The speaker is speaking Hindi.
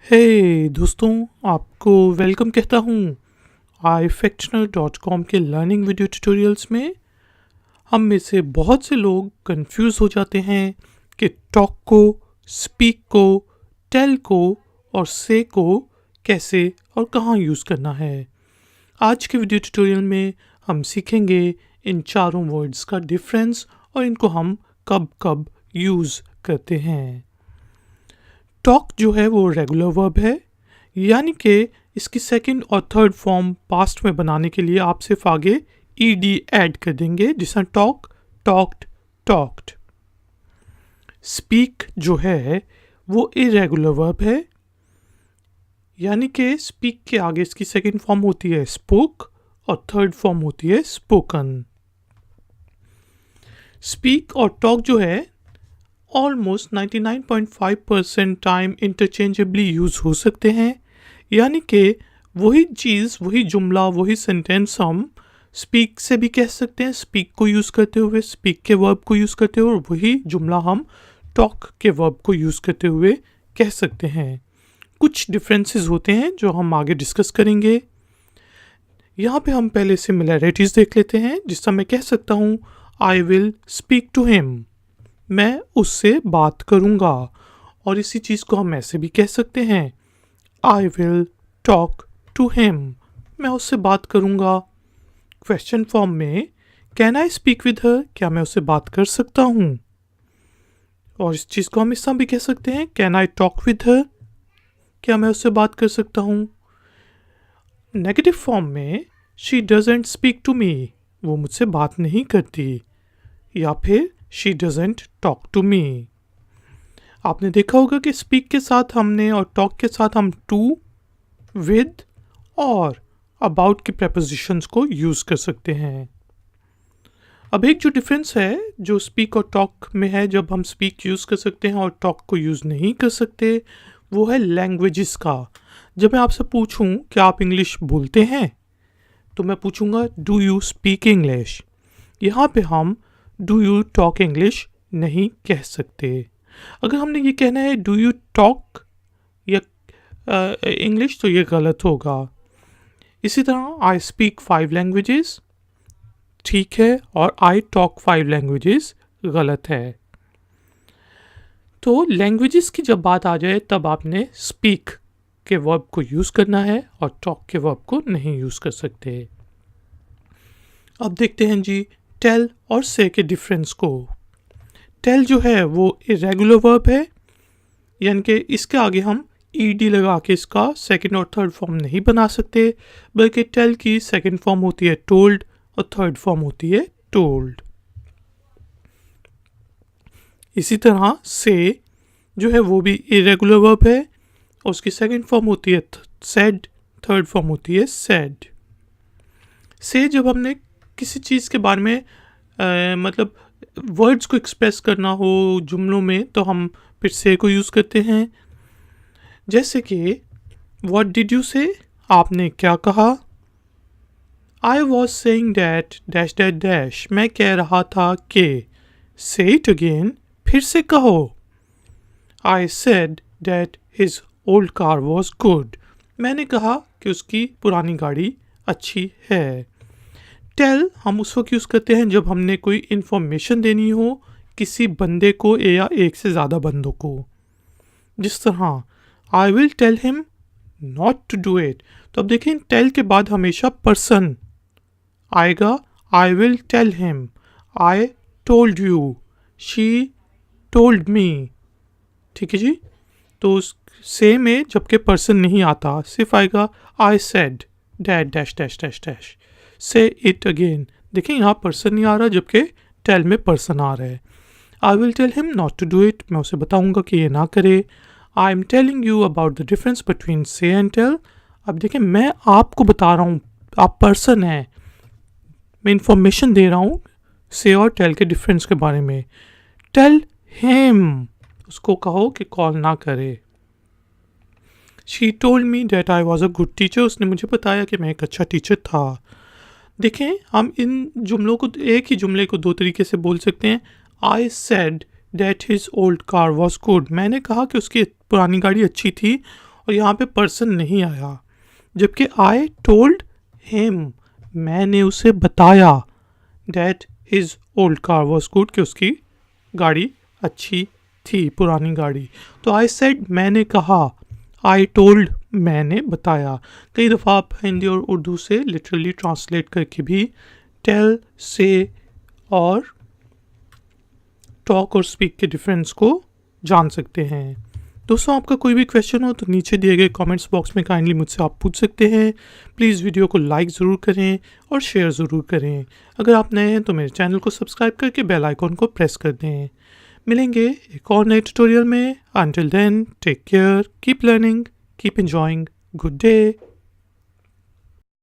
हे दोस्तों, आपको वेलकम कहता हूँ iFactional.com के लर्निंग वीडियो ट्यूटोरियल्स में। हम में से बहुत से लोग कंफ्यूज हो जाते हैं कि टॉक को, स्पीक को, टेल को और से को कैसे और कहाँ यूज़ करना है। आज के वीडियो ट्यूटोरियल में हम सीखेंगे इन चारों वर्ड्स का डिफरेंस और इनको हम कब कब यूज़ करते हैं। टॉक जो है वो रेगुलर वर्ब है, यानी कि इसकी सेकंड और थर्ड फॉर्म पास्ट में बनाने के लिए आप सिर्फ आगे ed ऐड कर देंगे, जिसमें टॉक, टॉक्ड, टॉक्ड। स्पीक जो है वो इरेगुलर वर्ब है, यानी कि स्पीक के आगे इसकी सेकंड फॉर्म होती है स्पोक और थर्ड फॉर्म होती है स्पोकन। स्पीक और टॉक जो है ऑलमोस्ट 99.5% टाइम इंटरचेंजेबली यूज़ हो सकते हैं, यानी कि वही चीज़, वही जुमला, वही सेंटेंस हम स्पीक से भी कह सकते हैं, स्पीक को यूज़ करते हुए, स्पीक के वर्ब को यूज़ करते हुए, और वही जुमला हम टॉक के वर्ब को यूज़ करते हुए कह सकते हैं। कुछ डिफरेंसेस होते हैं जो हम आगे डिस्कस करेंगे। यहाँ पे हम पहले सिमिलैरिटीज़ देख लेते हैं, जिससे मैं कह सकता हूँ I will speak to him, मैं उससे बात करूँगा। और इसी चीज़ को हम ऐसे भी कह सकते हैं I will talk to him, मैं उससे बात करूँगा। क्वेश्चन फॉर्म में can I speak with her, क्या मैं उससे बात कर सकता हूँ। और इस चीज़ को हम इस तरह भी कह सकते हैं can I talk with her, क्या मैं उससे बात कर सकता हूँ। नेगेटिव फॉर्म में she doesn't speak to me, वो मुझसे बात नहीं करती, या फिर she doesn't talk to me. आपने देखा होगा कि स्पीक के साथ हमने और टॉक के साथ हम टू, विद और अबाउट की प्रेपोजिशंस को यूज़ कर सकते हैं। अब एक जो डिफरेंस है जो स्पीक और टॉक में है, जब हम स्पीक यूज़ कर सकते हैं और टॉक को यूज़ नहीं कर सकते, वो है लैंग्वेजेस का। जब मैं आपसे पूछूं कि आप इंग्लिश बोलते हैं, तो मैं पूछूंगा डू यू स्पीक इंग्लिश। यहाँ पे हम डू यू टॉक इंग्लिश नहीं कह सकते। अगर हमने ये कहना है डू यू टॉक या इंग्लिश, तो ये गलत होगा। इसी तरह आई स्पीक 5 लैंग्वेजेस ठीक है, और आई टॉक 5 लैंग्वेजेस गलत है। तो लैंग्वेजेस की जब बात आ जाए, तब आपने स्पीक के वर्ब को यूज़ करना है और टॉक के वर्ब को नहीं यूज़ कर सकते। अब देखते हैं जी टेल और से के डिफरेंस को। टेल जो है वो इरेगुलर वर्ब है, यानी कि इसके आगे हम ed लगा के इसका सेकंड और थर्ड फॉर्म नहीं बना सकते, बल्कि टेल की सेकंड फॉर्म होती है टोल्ड और थर्ड फॉर्म होती है टोल्ड। इसी तरह से जो है वो भी इरेगुलर वर्ब है, और उसकी सेकंड फॉर्म होती है सेड, थर्ड फॉर्म होती है सेड। से जब हमने किसी चीज़ के बारे में मतलब वर्ड्स को एक्सप्रेस करना हो जुमलों में, तो हम फिर से को यूज़ करते हैं। जैसे कि व्हाट डिड यू से, आपने क्या कहा। I was saying that dash dash dash, मैं कह रहा था कि। से इट अगेन, फिर से कहो। I said that his old car was good, मैंने कहा कि उसकी पुरानी गाड़ी अच्छी है। टेल हम उस वक्त यूज़ करते हैं जब हमने कोई इन्फॉर्मेशन देनी हो किसी बंदे को या एक से ज़्यादा बंदों को। जिस तरह I will tell him not to do it, तो अब देखें टेल के बाद हमेशा पर्सन आएगा। I will tell him, I told you, she told me. ठीक है जी। तो से में जबकि पर्सन नहीं आता, सिर्फ आएगा I said that dash dash dash dash, से इट अगेन। देखें यहाँ पर्सन नहीं आ रहा, जबकि टेल में पर्सन आ रहा है। I will tell him not to do it, मैं उसे बताऊंगा कि ये ना करे। I am telling you about the difference between say and tell. अब देखें मैं आपको बता रहा हूँ, आप पर्सन हैं, मैं इंफॉर्मेशन दे रहा हूँ से और टेल के डिफरेंस के बारे में। टेल हिम, उसको कहो कि कॉल ना करे। She told me that I was a good teacher, उसने मुझे बताया कि मैं एक अच्छा टीचर था। देखें हम इन जुमलों को, एक ही जुमले को दो तरीके से बोल सकते हैं। I said that his old car was good, मैंने कहा कि उसकी पुरानी गाड़ी अच्छी थी, और यहाँ पे पर्सन नहीं आया, जबकि आई टोल्ड हिम, मैंने उसे बताया, that his old car was good, कि उसकी गाड़ी अच्छी थी, पुरानी गाड़ी। तो आई सेड, मैंने कहा, आई टोल्ड, मैंने बताया। कई दफ़ा आप हिंदी और उर्दू से लिटरली ट्रांसलेट करके भी टेल, से और टॉक और स्पीक के डिफरेंस को जान सकते हैं। दोस्तों, आपका कोई भी क्वेश्चन हो तो नीचे दिए गए कमेंट्स बॉक्स में काइंडली मुझसे आप पूछ सकते हैं। प्लीज़ वीडियो को लाइक ज़रूर करें और शेयर ज़रूर करें। अगर आप नए हैं तो मेरे चैनल को सब्सक्राइब करके बेल आइकॉन को प्रेस कर दें। मिलेंगे एक और नए ट्यूटोरियल में। Until then, take care, keep learning, keep enjoying, good day.